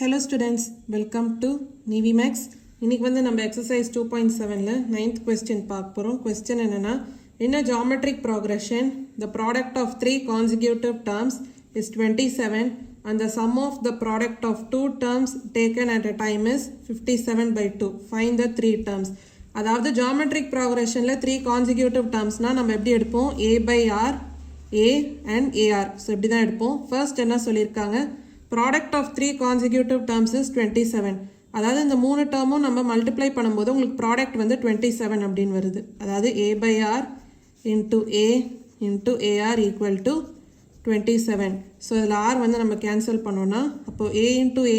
Hello students, welcome to NiviMax. இன்னைக்கு வந்து நம்ம exercise 2.7ல 9th question பார்க்க போறோம். Question என்னன்னா, in a geometric progression, the product of three consecutive terms is 27 and the sum of the product of two terms taken at a time is 57/2. Find the three terms. அதாவது geometric progressionல three consecutive termsனா நம்ம எப்படி எடுப்போம்? a by r, a and ar. So இப்படி தான் எடுப்போம். First என்ன சொல்லியிருக்காங்க? Product of three consecutive terms is 27. அதாவது இந்த மூணு டேர்மும் நம்ம மல்டிப்ளை பண்ணும்போது உங்களுக்கு ப்ராடக்ட் வந்து 27 அப்படின்னு வருது. அதாவது a by r into a into ar equal to 27. So இதில் r வந்து நம்ம கேன்சல் பண்ணோன்னா அப்போது a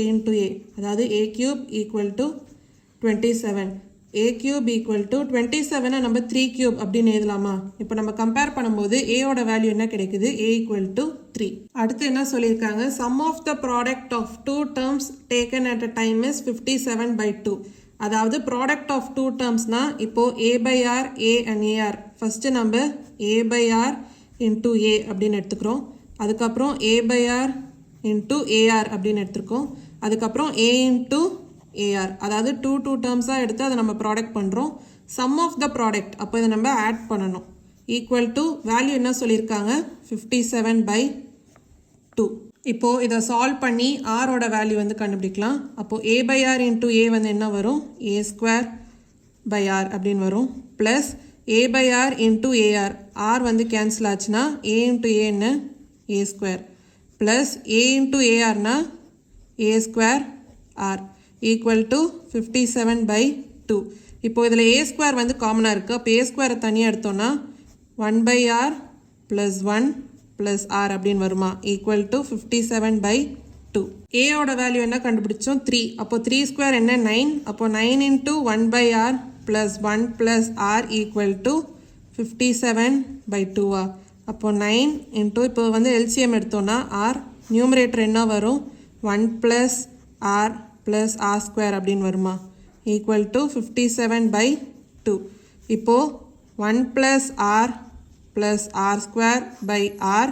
into a அதாவது a cube equal to 27. a cube equal to 27 நம்ம 3 cube அப்படின்னு எழுதலாமா? இப்போ நம்ம கம்பேர் பண்ணும்போது a ஓட வேல்யூ என்ன கிடைக்குது? a equal to 3. அடுத்து என்ன சொல்லியிருக்காங்க? sum of the product of two terms taken at a time is 57/2. அதாவது product of two termsனா இப்போ a by r, a and ar. First நம்ம a by r into a அப்படின்னு எடுத்துக்கிறோம். அதுக்கப்புறம் a by r into ar அப்படின்னு எடுத்துருக்கோம். அதுக்கப்புறம் a into AR அதாவது டூ டேர்ம்ஸாக எடுத்து அதை நம்ம ப்ராடக்ட் பண்ணுறோம். சம் ஆஃப் த ப்ராடக்ட் அப்போ இதை நம்ம ஆட் பண்ணணும். ஈக்குவல் டு வேல்யூ என்ன சொல்லியிருக்காங்க? 57/2. இப்போது இதை சால்வ் பண்ணி ஆரோட வேல்யூ வந்து கண்டுபிடிக்கலாம். அப்போது a by r into a வந்து என்ன வரும்? a square by r அப்படின்னு வரும். Plus a by r into ar. r வந்து கேன்சல் ஆச்சுன்னா a into a என்ன? a square. Plus a into arனா a square r. Equal to 57/2. இப்போ இதில் a ஸ்கொயர் வந்து காமனாக இருக்குது. அப்போ a ஸ்கொயரை தனியாக எடுத்தோன்னா 1/r + 1 + r அப்படின்னு வருமா? Equal to 57/2. ஏயோட வேல்யூ என்ன கண்டுபிடிச்சோம்? 3. அப்போ 3 ஸ்கொயர் என்ன? 9. அப்போ 9 into 1/r + 1 + r equal to 57/2. அப்போ 9 into இப்போ வந்து எல்சிஎம் எடுத்தோன்னா r நியூமரேட்டர் என்ன வரும்? 1 + r + r ஸ்கொயர் அப்படின்னு வருமா? Equal to 57/2. இப்போது 1 + r + r square by r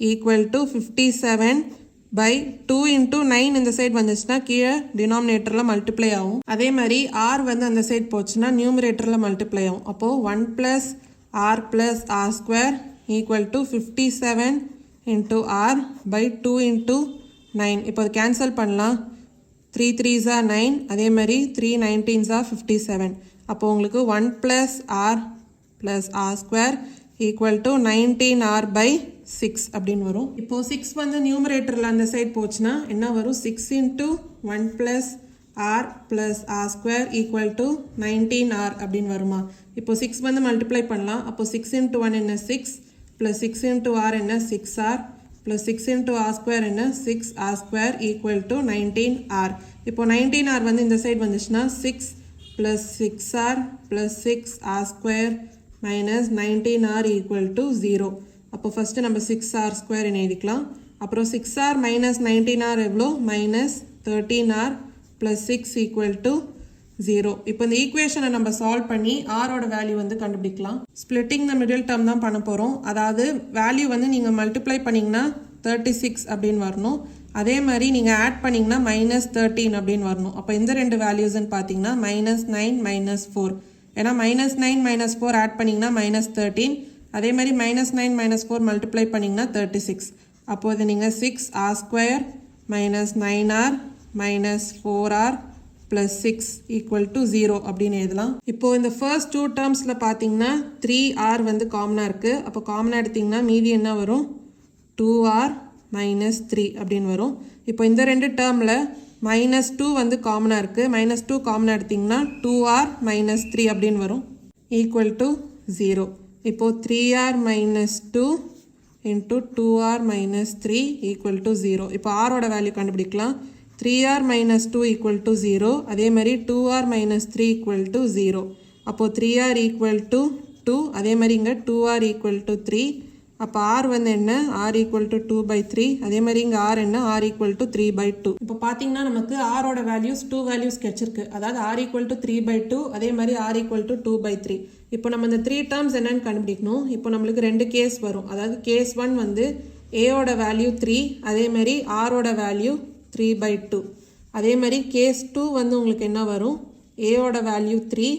equal to 57/2 into 9 இந்த சைட் வந்துச்சுன்னா கீழே டினாமினேட்டரில் மல்டிப்ளை ஆகும். அதே மாதிரி r வந்து அந்த சைட் போச்சுன்னா நியூமரேட்டரில் மல்டிப்ளை ஆகும். அப்போது 1 + r + r square equal to 57 into r/2 into 9. இப்போ அது கேன்சல் பண்ணலாம். 3 3s are 9. அதே மாதிரி 3 19s are 57. அப்போ உங்களுக்கு 1 + r + r square equal to 19r/6 அப்படின்னு வரும். இப்போ 6 வந்து நியூமரேட்டரில் அந்த சைட் போச்சுன்னா என்ன வரும்? 6 into 1 + r + r square equal to 19r அப்படின்னு வருமா? இப்போ 6 வந்து மல்டிப்ளை பண்ணலாம். அப்போ 6 into 1 என்ன? 6 + 6 into r என்ன? 6r + 6 into r ஸ்கொயர் என்ன? 6r square equal to 19r. இப்போ 19r வந்து இந்த சைடு வந்துச்சுன்னா 6 + 6r + 6r square minus 19r equal to 0. அப்போ ஃபஸ்ட்டு நம்ம 6r ஸ்கொயர் எழுதிக்கலாம். அப்புறம் 6r மைனஸ் 19r எவ்வளோ? -13r + 6 equal to 0. இப்போ இந்த ஈக்குவேஷனை நம்ம சால்வ் பண்ணி ஆரோட வேல்யூ வந்து கண்டுபிடிக்கலாம். ஸ்ப்ளிட்டிங் த மிடில் டேர்ம் தான் பண்ண போகிறோம். அதாவது வேல்யூ வந்து நீங்கள் மல்டிப்ளை பண்ணிங்கன்னா 36 அப்படின்னு வரணும். அதே மாதிரி நீங்கள் ஆட் பண்ணிங்கன்னா -13 அப்படின்னு வரணும். அப்போ இந்த ரெண்டு வேல்யூஸ்ன்னு பார்த்தீங்கன்னா -9 -4. ஏன்னா -9 - 4 ஆட் பண்ணிங்கன்னா -13. அதே மாதிரி -9 - 4 மல்டிப்ளை பண்ணிங்கன்னா 36. அப்போது நீங்கள் 6r square -9r -4r + 6 equal to 0 அப்படின்னு எழுதலாம். இப்போது இந்த ஃபர்ஸ்ட் டூ டேர்ம்ஸில் பார்த்தீங்கன்னா 3r வந்து காமனாக இருக்குது. அப்போ காமனாக எடுத்திங்கன்னா மீதி என்ன வரும்? 2r - 3 அப்படின்னு வரும். இப்போ இந்த ரெண்டு டேர்மில் -2 வந்து காமனாக இருக்குது. -2 காமனாக எடுத்திங்கன்னா 2r - 3 அப்படின்னு வரும். Equal to 0. இப்போது 3r - 2 into 2r - 3 equal to 0. இப்போ ஆரோட வேல்யூ கண்டுபிடிக்கலாம். 3r - 2 equal to 0. அதே மாதிரி 2r - 3 ஈக்குவல் டு 0. அப்போது 3r ஈக்குவல் டு 2. அதே மாதிரி இங்கே 2r ஈக்குவல் டு 3. அப்போ r வந்து என்ன? r equal to 2/3. அதே மாதிரி இங்கே r என்ன? r equal to 3/2. இப்போ பார்த்தீங்கன்னா நமக்கு ஆரோட வேல்யூஸ் 2 வேல்யூஸ் கிடைச்சிருக்கு. அதாவது r ஈக்குவல் டு 3/2. அதே மாதிரி r ஈக்குவல் டு 2/3. இப்போ நம்ம இந்த 3 டேர்ம்ஸ் என்னன்னு கண்டுபிடிக்கணும். இப்போ நம்மளுக்கு 2 கேஸ் வரும். அதாவது கேஸ் 1 வந்து a ஓட வேல்யூ 3. அதே மாதிரி r ஓட வேல்யூ 3/2. அதே மாதிரி கேஸ் 2 வந்து உங்களுக்கு என்ன வரும், ஏயோட வேல்யூ 3,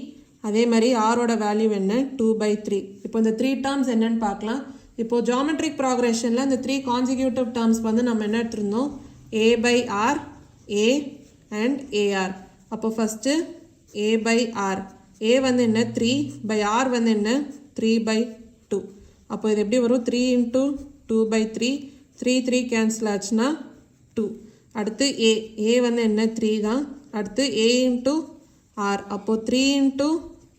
அதே மாதிரி ஆரோட வேல்யூ என்ன 2/3. இப்போ இந்த 3 டேர்ம்ஸ் என்னன்னு பார்க்கலாம். இப்போ ஜியோமெட்ரிக் ப்ராக்ரெஷனில் இந்த 3 கான்சிக்யூட்டிவ் டேர்ம்ஸ் வந்து நம்ம என்ன எடுத்திருந்தோம், a/r, a அண்ட் ar. அப்போ ஃபஸ்ட்டு a/r, a வந்து என்ன 3/r வந்து என்ன 3/2. அப்போ இது எப்படி வரும், 3 into 2/3, 3 கேன்சல் ஆச்சுன்னா 2. அடுத்து a வந்து என்ன 3 தான். அடுத்து a into r, அப்போ 3 into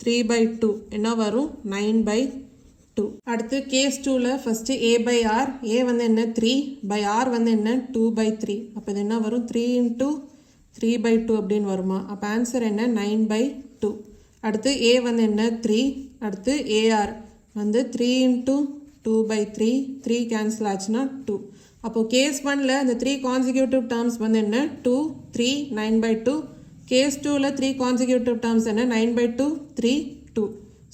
3/2 என்ன வரும் 9/2. அடுத்து கேஸ் 2ல ஃபஸ்ட்டு a/r, a வந்து என்ன 3/r வந்து என்ன 2/3. அப்போ இது என்ன வரும் 3 into 3/2 அப்படின்னு வருமா. அப்போ ஆன்சர் என்ன 9/2. அடுத்து a வந்து என்ன 3, அடுத்து ar வந்து 3 into 2/3, 3 கேன்சல் ஆச்சுன்னா 2. அப்போ கேஸ் 1ல இந்த 3 கான்சிக்யூட்டிவ் டேர்ம்ஸ் வந்து என்ன 2, 3, 9/2. கேஸ் 2ல 3 கான்சிக்யூட்டிவ் டேர்ம்ஸ் என்ன 9/2, 3, 2.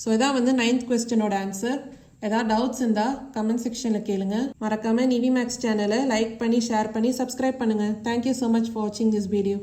ஸோ இதான் வந்து 9th கொஸ்டினோட ஆன்சர். ஏதாவது டவுட்ஸ் இருந்தால் கமெண்ட் செக்ஷனில் கேளுங்க. மறக்காமல் நிவி மேக்ஸ் சேனலை லைக் பண்ணி ஷேர் பண்ணி சப்ஸ்கிரைப் பண்ணுங்கள். தேங்க்யூ ஸோ மச் ஃபார் வாட்சிங் திஸ் வீடியோ.